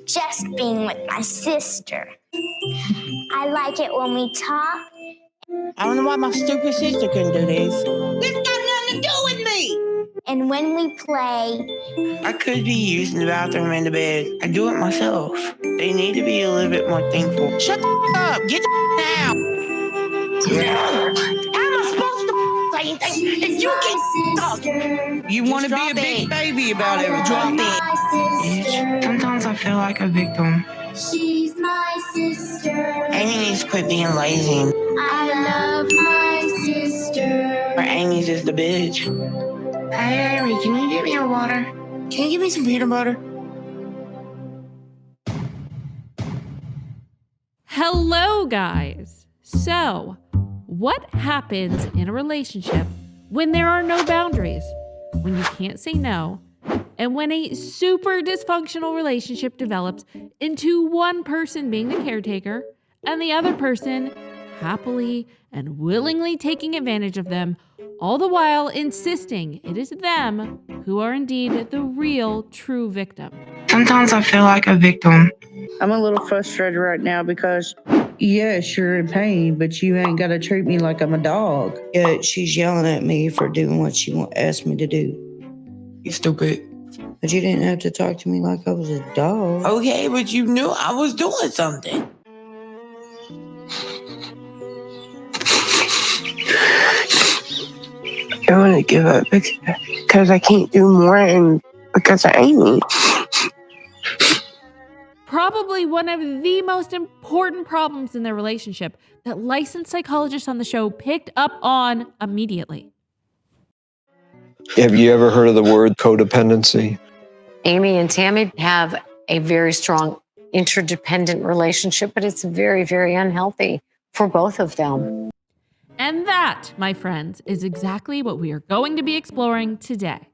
just being with my sister. I like it when we talk. I don't know why my stupid sister couldn't do this. This got nothing to do with me. And when we play. I could be using the bathroom and the bed. I do it myself. They need to be a little bit more thankful. Shut the up! Get the out! How am I supposed to say anything if you keep talking? You want to be a big baby about everything. Drop it. Sometimes I feel like a victim. She's my sister. Amy needs to quit being lazy. I love my sister. Or Amy's is the bitch. Hey, Amy, can you get me a water? Can you give me some peanut butter? Hello, guys. So, what happens in a relationship when there are no boundaries, when you can't say no, and when a super dysfunctional relationship develops into one person being the caretaker and the other person happily and willingly taking advantage of them, all the while insisting it is them who are indeed the real, true victim? Sometimes I feel like a victim. I'm a little frustrated right now because, yes, you're in pain, but you ain't got to treat me like I'm a dog. Yet she's yelling at me for doing what she asked me to do. You stupid. But you didn't have to talk to me like I was a dog. Okay, but you knew I was doing something. I want to give up because I can't do more and because of Amy. Probably one of the most important problems in their relationship that licensed psychologists on the show picked up on immediately. Have you ever heard of the word codependency? Amy and Tammy have a very strong interdependent relationship, but it's very, very unhealthy for both of them. And that, my friends, is exactly what we are going to be exploring today.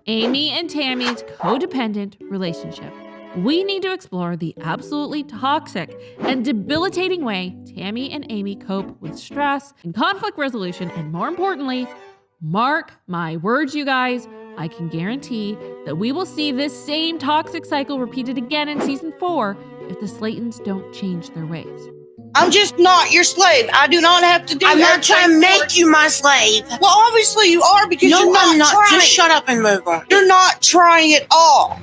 Amy and Tammy's codependent relationship. We need to explore the absolutely toxic and debilitating way Tammy and Amy cope with stress and conflict resolution, and more importantly, mark my words, you guys, I can guarantee that we will see this same toxic cycle repeated again in season 4 if the Slatons don't change their ways. I'm just not your slave. I do not have to do I'm not trying to everything make you my slave. Well, obviously you are because No, you're I'm not not. trying. Just shut up and move on. You're not trying at all.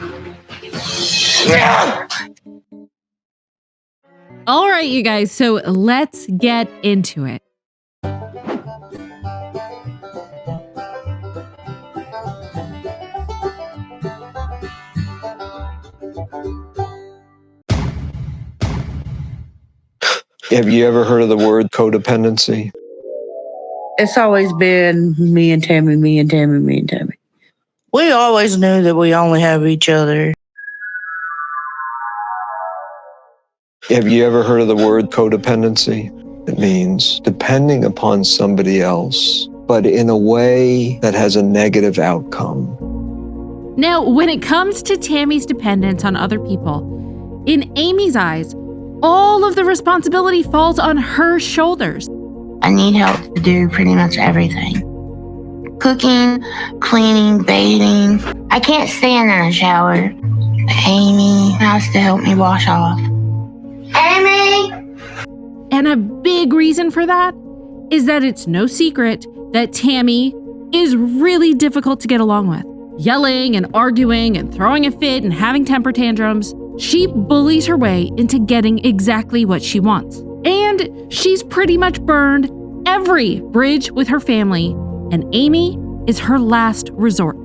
All right, you guys, so let's get into it. Have you ever heard of the word codependency? It's always been me and Tammy, me and Tammy, me and Tammy. We always knew that we only have each other. Have you ever heard of the word codependency? It means depending upon somebody else, but in a way that has a negative outcome. Now, when it comes to Tammy's dependence on other people, in Amy's eyes, all of the responsibility falls on her shoulders. I need help to do pretty much everything. Cooking, cleaning, bathing. I can't stand in a shower. Amy has to help me wash off. Amy! And a big reason for that is that it's no secret that Tammy is really difficult to get along with. Yelling and arguing and throwing a fit and having temper tantrums, she bullies her way into getting exactly what she wants. And she's pretty much burned every bridge with her family, and Amy is her last resort.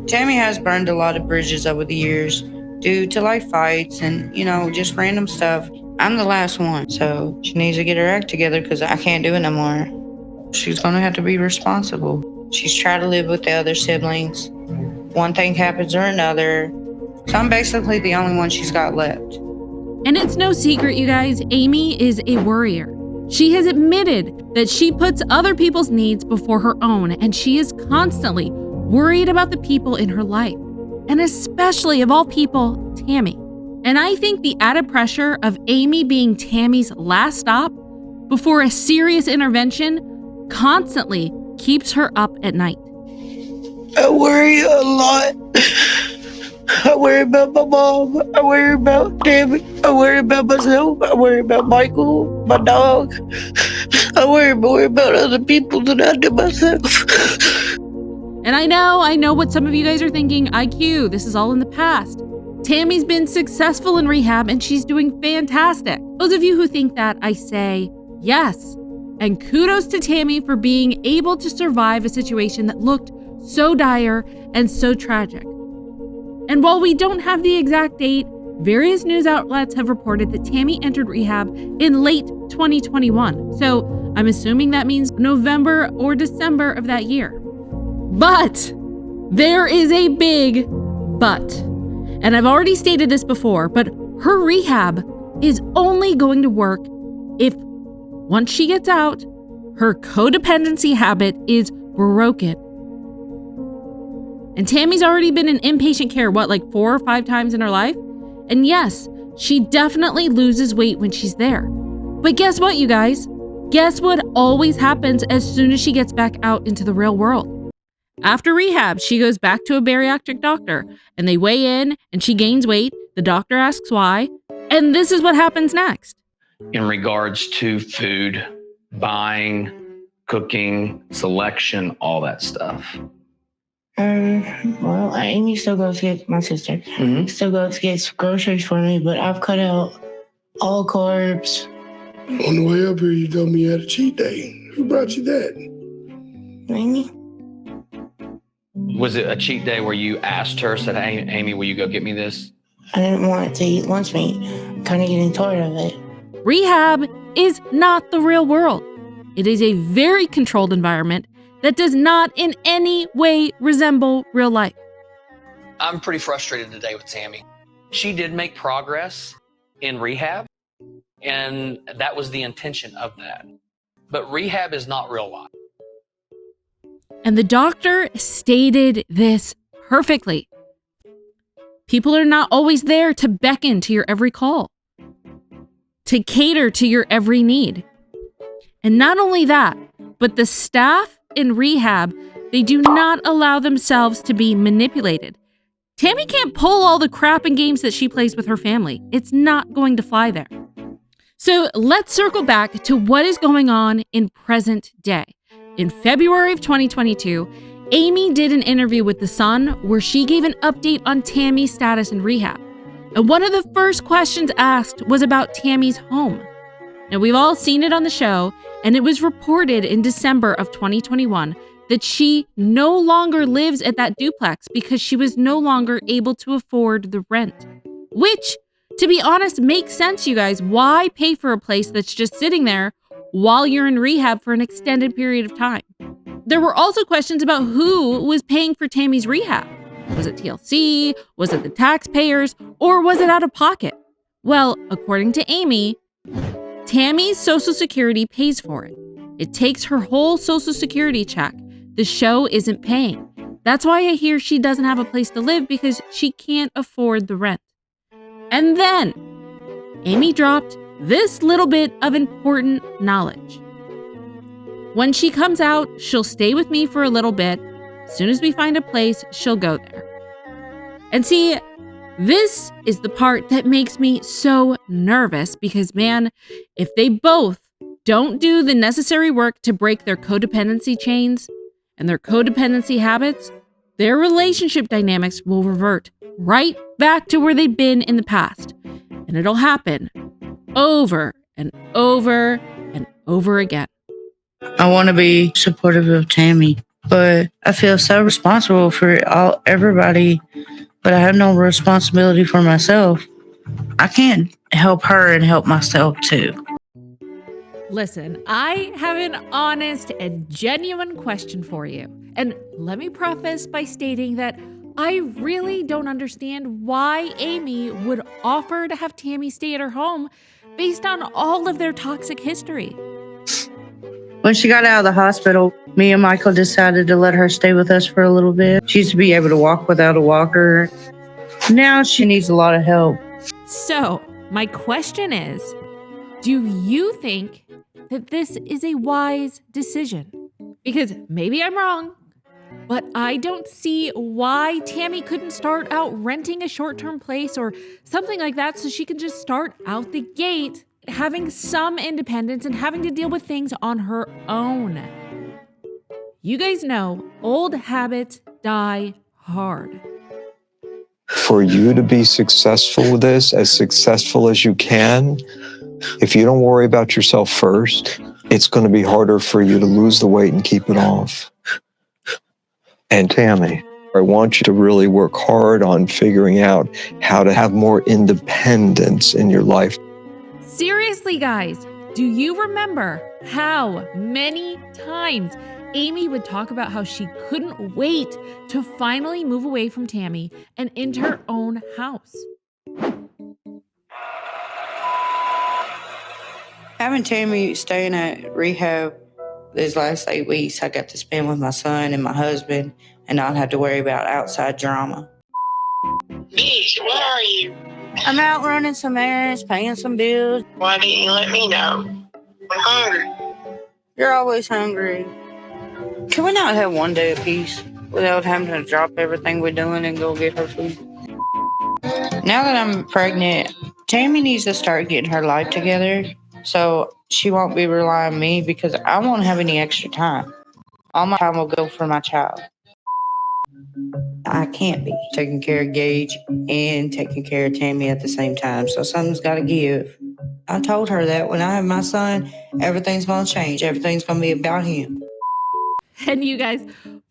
Tammy has burned a lot of bridges over the years due to like fights and, just random stuff. I'm the last one, so she needs to get her act together because I can't do it no more. She's going to have to be responsible. She's tried to live with the other siblings. One thing happens or another. So I'm basically the only one she's got left. And it's no secret, you guys, Amy is a worrier. She has admitted that she puts other people's needs before her own, and she is constantly worried about the people in her life, and especially, of all people, Tammy. And I think the added pressure of Amy being Tammy's last stop before a serious intervention constantly keeps her up at night. I worry a lot. I worry about my mom. I worry about Tammy. I worry about myself. I worry about Michael, my dog. I worry more about other people than I do myself. And I know what some of you guys are thinking. IQ, this is all in the past. Tammy's been successful in rehab and she's doing fantastic. Those of you who think that, I say yes. And kudos to Tammy for being able to survive a situation that looked so dire and so tragic. And while we don't have the exact date, various news outlets have reported that Tammy entered rehab in late 2021. So I'm assuming that means November or December of that year. But there is a big but. And I've already stated this before, but her rehab is only going to work if, once she gets out, her codependency habit is broken. And Tammy's already been in inpatient care, like 4 or 5 times in her life? And yes, she definitely loses weight when she's there. But guess what, you guys? Guess what always happens as soon as she gets back out into the real world? After rehab, she goes back to a bariatric doctor and they weigh in and she gains weight. The doctor asks why. And this is what happens next. In regards to food, buying, cooking, selection, all that stuff. Well, Amy still goes to get my sister. Still goes to get groceries for me, but I've cut out all carbs. On the way up here, you told me you had a cheat day. Who brought you that? Amy? Was it a cheat day where you asked her, said, hey, Amy, will you go get me this? I didn't want to eat lunch meat. I'm kind of getting tired of it. Rehab is not the real world. It is a very controlled environment that does not in any way resemble real life. I'm pretty frustrated today with Tammy. She did make progress in rehab, and that was the intention of that. But rehab is not real life. And the doctor stated this perfectly. People are not always there to beckon to your every call, to cater to your every need. And not only that, but the staff in rehab, they do not allow themselves to be manipulated. Tammy can't pull all the crap and games that she plays with her family. It's not going to fly there. So let's circle back to what is going on in present day. In February of 2022, Amy did an interview with The Sun where she gave an update on Tammy's status in rehab. And one of the first questions asked was about Tammy's home. Now, we've all seen it on the show, and it was reported in December of 2021 that she no longer lives at that duplex because she was no longer able to afford the rent. Which, to be honest, makes sense, you guys. Why pay for a place that's just sitting there while you're in rehab for an extended period of time? There were also questions about who was paying for Tammy's rehab. Was it TLC? Was it the taxpayers? Or was it out of pocket? Well, according to Amy, Tammy's Social Security pays for it. It takes her whole Social Security check. The show isn't paying. That's why I hear she doesn't have a place to live because she can't afford the rent. And then Amy dropped this little bit of important knowledge. When she comes out, she'll stay with me for a little bit. As soon as we find a place, she'll go there. And see, this is the part that makes me so nervous because, man, if they both don't do the necessary work to break their codependency chains and their codependency habits, their relationship dynamics will revert right back to where they've been in the past. And it'll happen over and over and over again. I want to be supportive of Tammy, but I feel so responsible for everybody, but I have no responsibility for myself. I can't help her and help myself too. Listen, I have an honest and genuine question for you. And let me preface by stating that I really don't understand why Amy would offer to have Tammy stay at her home based on all of their toxic history. When she got out of the hospital, me and Michael decided to let her stay with us for a little bit. She used to be able to walk without a walker. Now she needs a lot of help. So, my question is, do you think that this is a wise decision? Because maybe I'm wrong. But I don't see why Tammy couldn't start out renting a short-term place or something like that so she can just start out the gate having some independence and having to deal with things on her own. You guys know old habits die hard. For you to be successful with this, as successful as you can, if you don't worry about yourself first, it's going to be harder for you to lose the weight and keep it off. And Tammy, I want you to really work hard on figuring out how to have more independence in your life. Seriously, guys, do you remember how many times Amy would talk about how she couldn't wait to finally move away from Tammy and into her own house? Having Tammy staying at rehab these last 8 weeks, I got to spend with my son and my husband and not have to worry about outside drama. Bitch, where are you? I'm out running some errands, paying some bills. Why didn't you let me know? I'm hungry. You're always hungry. Can we not have one day of peace without having to drop everything we're doing and go get her food? Now that I'm pregnant, Tammy needs to start getting her life together so she won't be relying on me because I won't have any extra time. All my time will go for my child. I can't be taking care of Gage and taking care of Tammy at the same time, so something's got to give. I told her that when I have my son, everything's going to change. Everything's going to be about him. And you guys,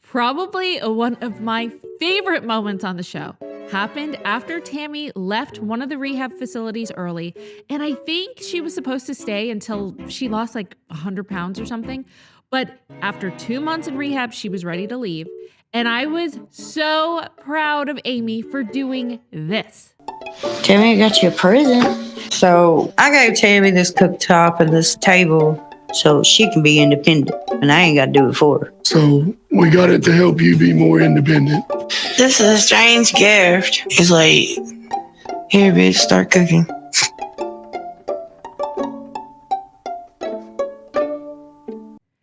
probably one of my favorite moments on the show happened after Tammy left one of the rehab facilities early. And I think she was supposed to stay until she lost like 100 pounds or something. But after 2 months in rehab, she was ready to leave. And I was so proud of Amy for doing this. Tammy, I got you a present. So I gave Tammy this cooktop and this table so she can be independent. And I ain't got to do it for her. So we got it to help you be more independent. This is a strange gift. It's like, here, bitch, start cooking.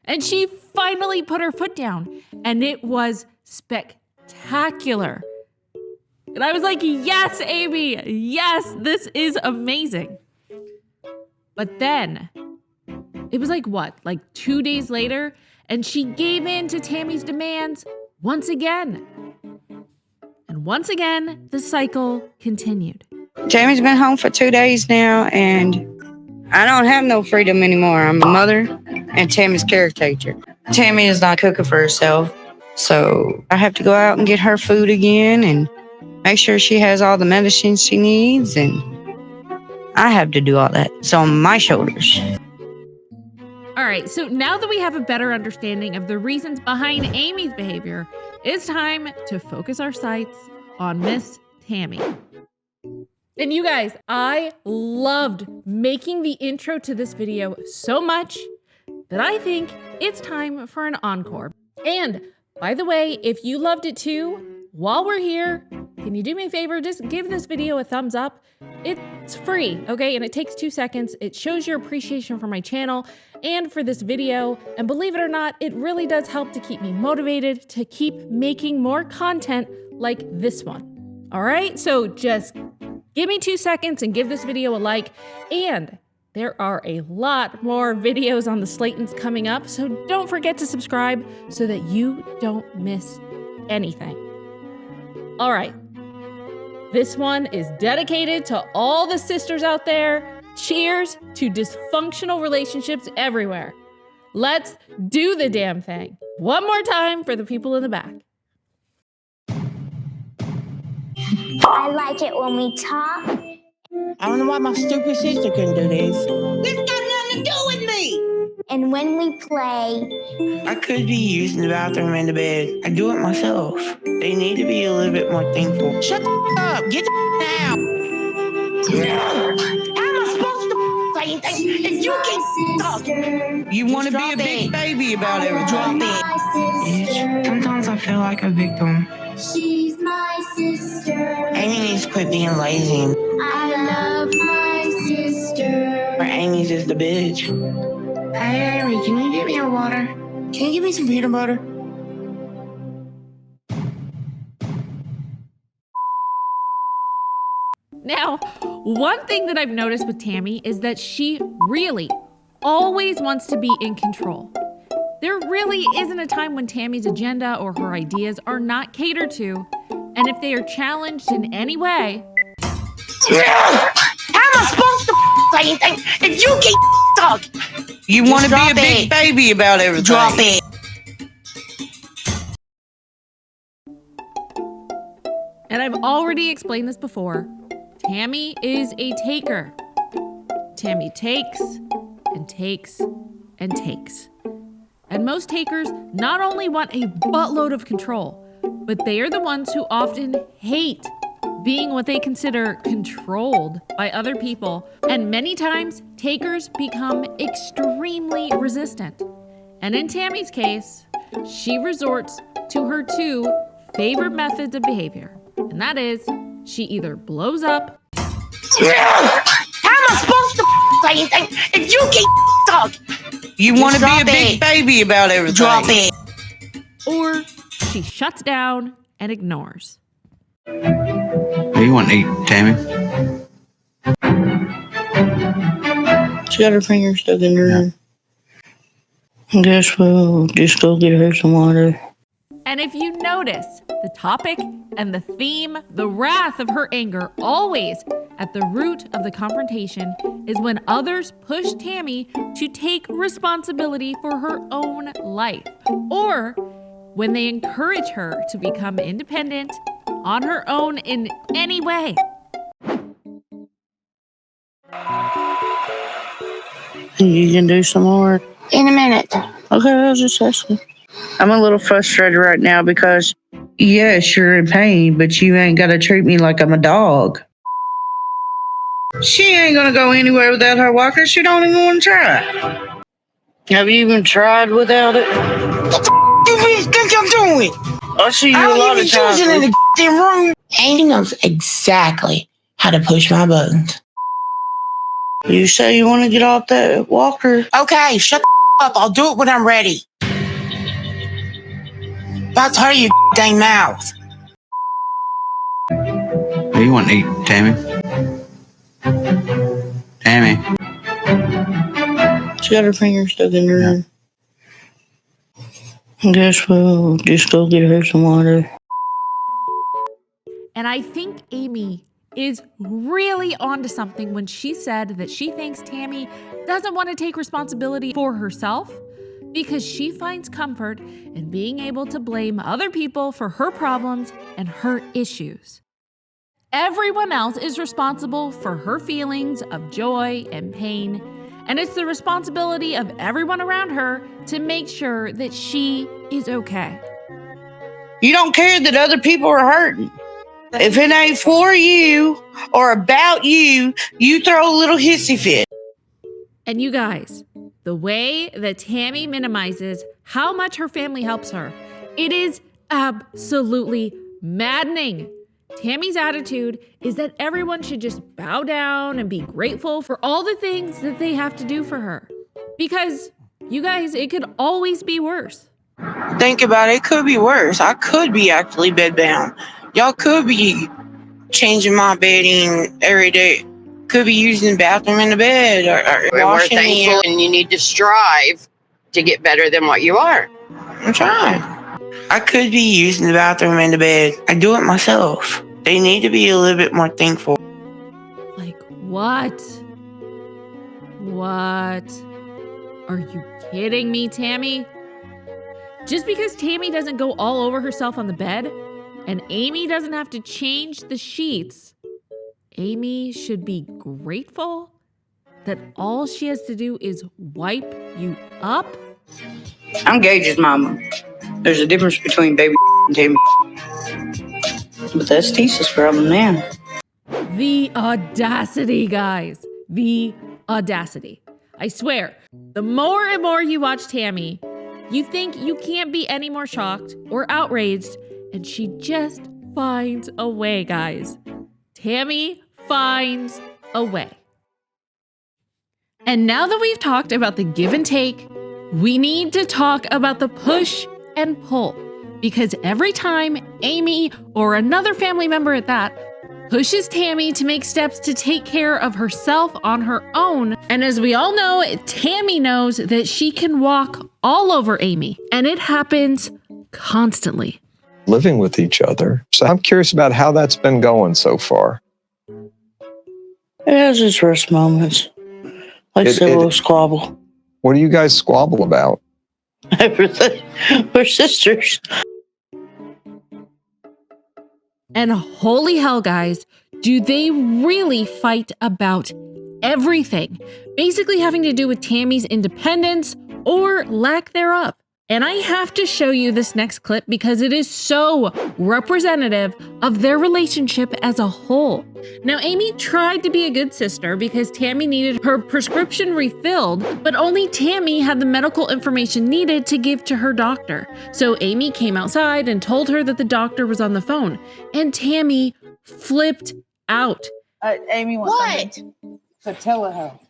And she finally put her foot down. And it was spectacular. And I was like, yes, Amy, yes, this is amazing. But then it was like what, like 2 days later, and she gave in to Tammy's demands once again. And once again, the cycle continued. Tammy's been home for 2 days now, and I don't have no freedom anymore. I'm a mother and Tammy's caretaker. Tammy is not cooking for herself, so I have to go out and get her food again and make sure she has all the medicine she needs, and I have to do all that. It's on my shoulders. All right, so now that we have a better understanding of the reasons behind Amy's behavior, it's time to focus our sights on Miss Tammy. And you guys, I loved making the intro to this video so much that I think it's time for an encore. And by the way, if you loved it too, while we're here, can you do me a favor? Just give this video a thumbs up. It's free, okay? And it takes 2 seconds. It shows your appreciation for my channel and for this video. And believe it or not, it really does help to keep me motivated to keep making more content like this one. All right? So just give me 2 seconds and give this video a like. And there are a lot more videos on the Slatons coming up, so don't forget to subscribe so that you don't miss anything. All right. This one is dedicated to all the sisters out there. Cheers to dysfunctional relationships everywhere. Let's do the damn thing. One more time for the people in the back. I like it when we talk. I don't know why my stupid sister couldn't do this. This got nothing to do with me. And when we play. I could be using the bathroom and the bed. I do it myself. They need to be a little bit more thankful. Shut the up. Get the out. How am I supposed to say anything if you keep talking? You want to be a big baby about it. Drop it. Bitch, sometimes I feel like a victim. She's my sister. Amy needs to quit being lazy. I love my sister. Or Amy's just the bitch. Hey, Amy, can you give me a water? Can you give me some peanut butter? Now, one thing that I've noticed with Tammy is that she really always wants to be in control. There really isn't a time when Tammy's agenda or her ideas are not catered to, and if they are challenged in any way, How am I supposed to say anything if you keep talking? You Just want to be drop a big it. baby about everything. Drop it. and I've already explained this before, Tammy is a taker. Tammy takes and takes and takes. And most takers not only want a buttload of control, but they are the ones who often hate being what they consider controlled by other people. And many times, takers become extremely resistant. And in Tammy's case, she resorts to her two favorite methods of behavior. And that is, she either blows up. How am I supposed to say anything if you keep talking? You Just want to be drop a big it. baby about everything. Drop it. Or she shuts down and ignores. What do you want to eat, Tammy? She got her finger stuck in her. I guess we'll just go get her some water. And if you notice, the topic and the theme, the wrath of her anger, always at the root of the confrontation is when others push Tammy to take responsibility for her own life, or when they encourage her to become independent on her own in any way. You can do some more. In a minute. Okay, I was just asking. I'm a little frustrated right now because, yes, you're in pain, but you ain't got to treat me like I'm a dog. She ain't going to go anywhere without her walker. She don't even want to try. Have you even tried without it? What the do you think I'm doing? I see you I a don't lot even of times. use it in the damn room. Amy knows exactly how to push my buttons. You say you want to get off that walker. Okay, shut the up. I'll do it when I'm ready. About to hurt your dang mouth. What do you want to eat, Tammy? Tammy. She got her finger stuck in her. I guess we'll just go get her some water. And I think Amy is really onto something when she said that she thinks Tammy doesn't want to take responsibility for herself because she finds comfort in being able to blame other people for her problems and her issues. Everyone else is responsible for her feelings of joy and pain, and it's the responsibility of everyone around her to make sure that she is okay. You don't care that other people are hurting. If it ain't for you or about you, you throw a little hissy fit. And you guys, the way that Tammy minimizes how much her family helps her, it is absolutely maddening. Tammy's attitude is that everyone should just bow down and be grateful for all the things that they have to do for her. Because, you guys, it could always be worse. Think about it. It could be worse. I could be actually bedbound. Y'all could be changing my bedding every day. Could be using the bathroom in the bed or And we're washing the thankful, and you need to strive to get better than what you are. I'm trying. I could be using the bathroom in the bed. I do it myself. They need to be a little bit more thankful. Like, what? What? Are you kidding me, Tammy? Just because Tammy doesn't go all over herself on the bed and Amy doesn't have to change the sheets, Amy should be grateful that all she has to do is wipe you up? I'm Gage's mama. There's a difference between baby and Tammy. But that's Tisa's problem now. The audacity, guys. The audacity. I swear, the more and more you watch Tammy, you think you can't be any more shocked or outraged, and she just finds a way, guys. Tammy finds a way. And now that we've talked about the give and take, we need to talk about the push and pull. Because every time Amy, or another family member at that, pushes Tammy to make steps to take care of herself on her own. And as we all know, Tammy knows that she can walk all over Amy, and it happens constantly. Living with each other. So I'm curious about how that's been going so far. It has its worst moments. Like a little squabble. What do you guys squabble about? Everything. We're sisters. And holy hell, guys, do they really fight about everything, basically having to do with Tammy's independence or lack thereof. And I have to show you this next clip because it is so representative of their relationship as a whole. Now, Amy tried to be a good sister because Tammy needed her prescription refilled, but only Tammy had the medical information needed to give to her doctor. So Amy came outside and told her that the doctor was on the phone, and Tammy flipped out. Amy wants something for telehealth.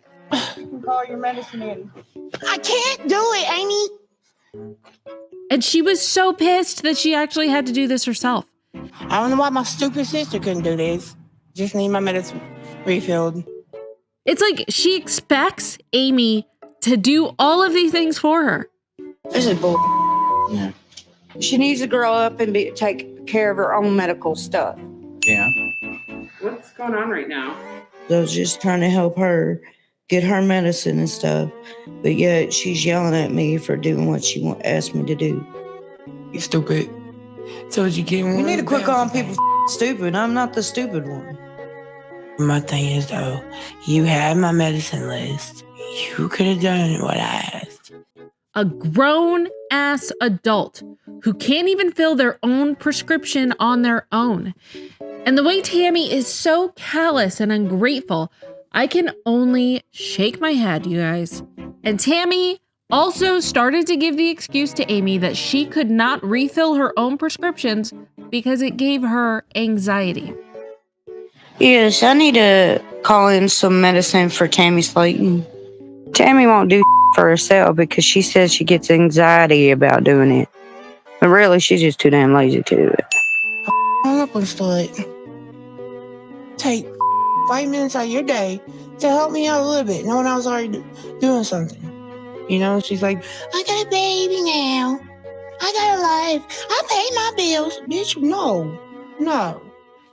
You can call your medicine in. I can't do it, Amy. And she was so pissed that she actually had to do this herself. I don't know why my stupid sister couldn't do this. Just need my medicine refilled. It's like she expects Amy to do all of these things for her. This is bull. Yeah. She needs to grow up and take care of her own medical stuff. Yeah. What's going on right now? I was just trying to help her get her medicine and stuff, but yet she's yelling at me for doing what she asked me to do. You stupid. So you get one. You need to quit calling people stupid. I'm not the stupid one. My thing is though, you had my medicine list. You could have done what I asked. A grown-ass adult who can't even fill their own prescription on their own. And the way Tammy is so callous and ungrateful, I can only shake my head, you guys. And Tammy also started to give the excuse to Amy that she could not refill her own prescriptions because it gave her anxiety. Yes, I need to call in some medicine for Tammy Slaton. Tammy won't do for herself because she says she gets anxiety about doing it. But really, she's just too damn lazy to do it. Hung up on Slut. Take 5 minutes out of your day to help me out a little bit, knowing I was already doing something. You know, she's like, I got a baby now. I got a life. I pay my bills. Bitch, no.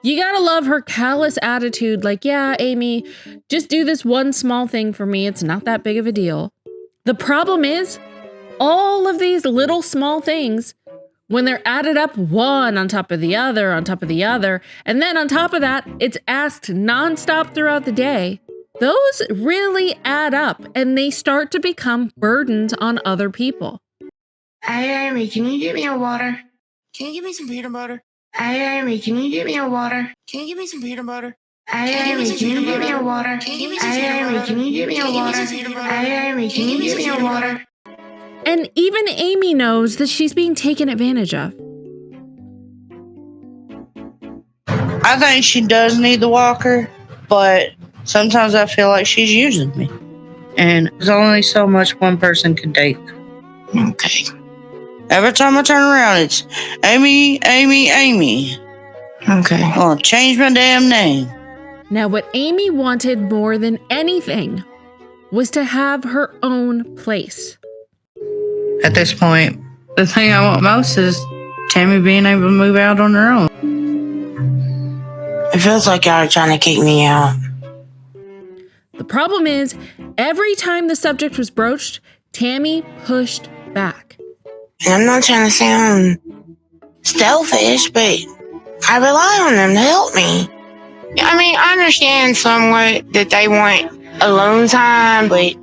You gotta love her callous attitude, like, yeah, Amy, just do this one small thing for me. It's not that big of a deal. The problem is, all of these little small things, when they're added up one on top of the other, and then on top of that, it's asked nonstop throughout the day, those really add up and they start to become burdens on other people. Hey, Amy, can you get me a water? Can you give me some peanut butter? Hey, Amy, can you get me a water? Can you give me some peanut butter? Hey, Amy, can you get me a water? Hey, Amy, can you get me a water? Hey, Amy, can you get me a water? And even Amy knows that she's being taken advantage of. I think she does need the walker, but sometimes I feel like she's using me. And there's only so much one person can take. Okay. Every time I turn around, it's Amy, Amy, Amy. Okay. I'll change my damn name. Now, what Amy wanted more than anything was to have her own place. At this point, the thing I want most is Tammy being able to move out on her own. It feels like y'all are trying to kick me out. The problem is, every time the subject was broached, Tammy pushed back. And I'm not trying to sound selfish, but I rely on them to help me. I mean, I understand somewhat that they want alone time, but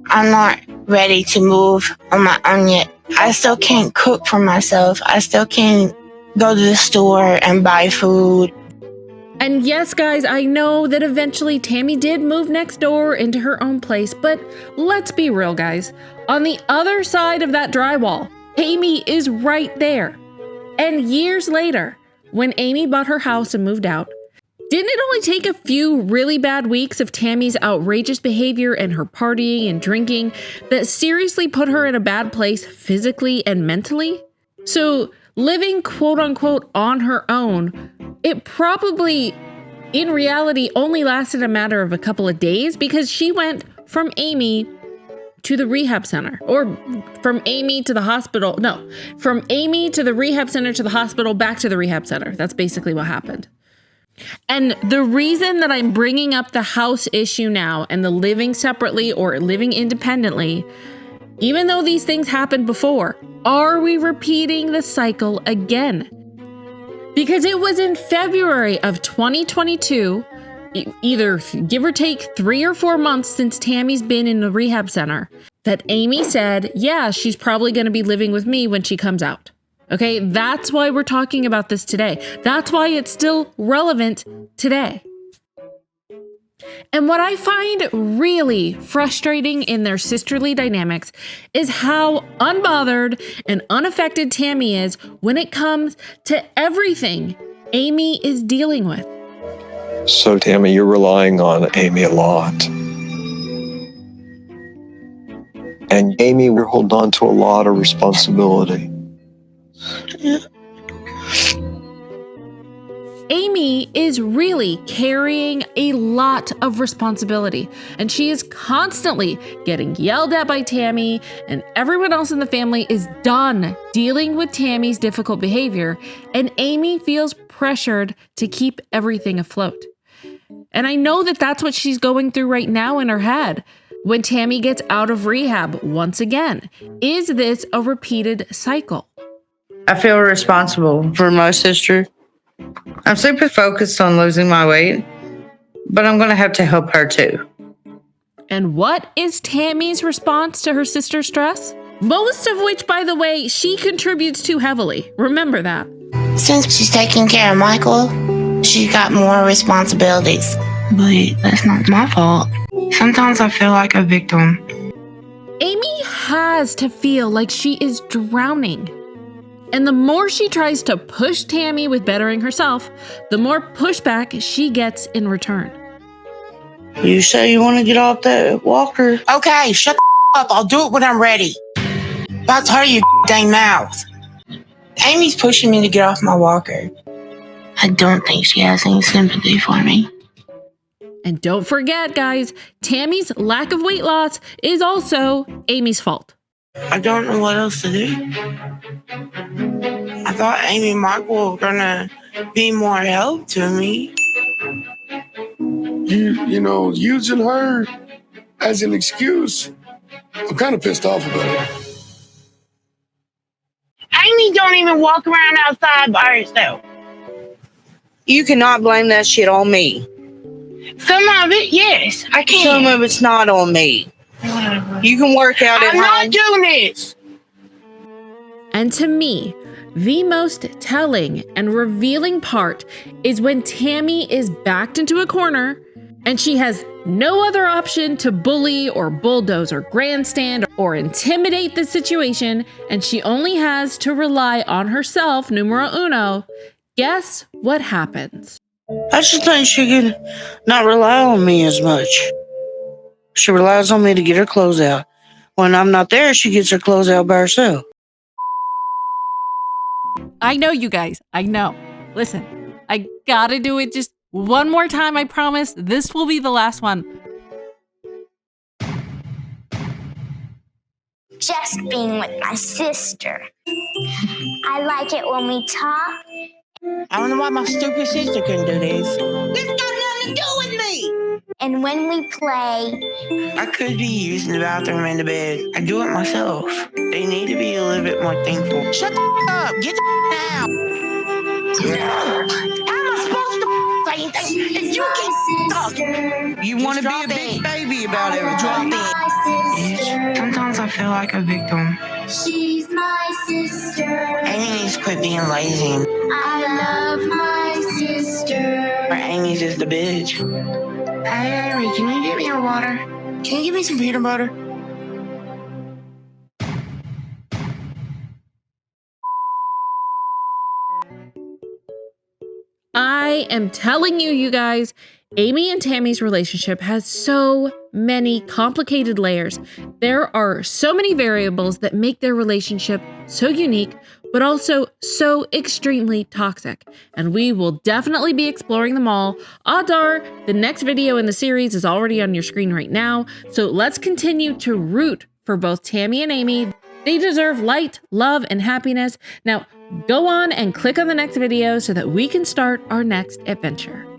I'm not ready to move on my own yet. I still can't cook for myself. I still can't go to the store and buy food. And yes, guys, I know that eventually Tammy did move next door into her own place, but let's be real, guys. On the other side of that drywall, Amy is right there. And years later, when Amy bought her house and moved out, didn't it only take a few really bad weeks of Tammy's outrageous behavior and her partying and drinking that seriously put her in a bad place physically and mentally? So living quote unquote on her own, it probably in reality only lasted a matter of a couple of days because she went from Amy to the rehab center, or from Amy to the hospital. No, from Amy to the rehab center to the hospital, back to the rehab center. That's basically what happened. And the reason that I'm bringing up the house issue now and the living separately or living independently, even though these things happened before, are we repeating the cycle again? Because it was in February of 2022, either give or take 3 or 4 months since Tammy's been in the rehab center, that Amy said, yeah, she's probably going to be living with me when she comes out. Okay, that's why we're talking about this today. That's why it's still relevant today. And what I find really frustrating in their sisterly dynamics is how unbothered and unaffected Tammy is when it comes to everything Amy is dealing with. So, Tammy, you're relying on Amy a lot. And Amy, we're holding on to a lot of responsibility. Amy is really carrying a lot of responsibility, and she is constantly getting yelled at by Tammy, and everyone else in the family is done dealing with Tammy's difficult behavior, and Amy feels pressured to keep everything afloat. And I know that that's what she's going through right now in her head when Tammy gets out of rehab once again. Is this a repeated cycle? I feel responsible for my sister. I'm super focused on losing my weight, but I'm going to have to help her too. And what is Tammy's response to her sister's stress? Most of which, by the way, she contributes to heavily. Remember that. Since she's taking care of Michael, she's got more responsibilities. But that's not my fault. Sometimes I feel like a victim. Amy has to feel like she is drowning. And the more she tries to push Tammy with bettering herself, the more pushback she gets in return. You say you want to get off that walker? Okay, shut the up. I'll do it when I'm ready. About to hurt your dang mouth. Amy's pushing me to get off my walker. I don't think she has any sympathy for me. And don't forget, guys, Tammy's lack of weight loss is also Amy's fault. I don't know what else to do. I thought Amy and Michael were gonna be more help to me. You know, using her as an excuse, I'm kind of pissed off about it. Amy don't even walk around outside by herself. You cannot blame that shit on me. Some of it, yes, I can. Some of it's not on me. You can work out at I'm home. not doing this. And to me, the most telling and revealing part is when Tammy is backed into a corner and she has no other option to bully or bulldoze or grandstand or intimidate the situation, and she only has to rely on herself, numero uno. Guess what happens? I just think she can not rely on me as much. She relies on me to get her clothes out. When I'm not there, she gets her clothes out by herself. I know, you guys. I know. Listen, I gotta do it just one more time. I promise. This will be the last one. Just being with my sister. I like it when we talk. I don't know why my stupid sister couldn't do this. This got nothing to do with me. And when we play. I could be using the bathroom and the bed. I do it myself. They need to be a little bit more thankful. Shut the up. Get the out. How am I supposed to say anything if you keep talking? You want to be a big baby about it. Drop it. Sometimes I feel like a victim. She's my sister. Amy needs to quit being lazy. I love my sister. Or Amy's just a bitch. Hey, Amy, can you get me a water? Can you give me some peanut butter? I am telling you, you guys, Amy and Tammy's relationship has so many complicated layers. There are so many variables that make their relationship so unique, but also so extremely toxic. And we will definitely be exploring them all. Odds are the next video in the series is already on your screen right now. So let's continue to root for both Tammy and Amy. They deserve light, love, and happiness. Now, go on and click on the next video so that we can start our next adventure.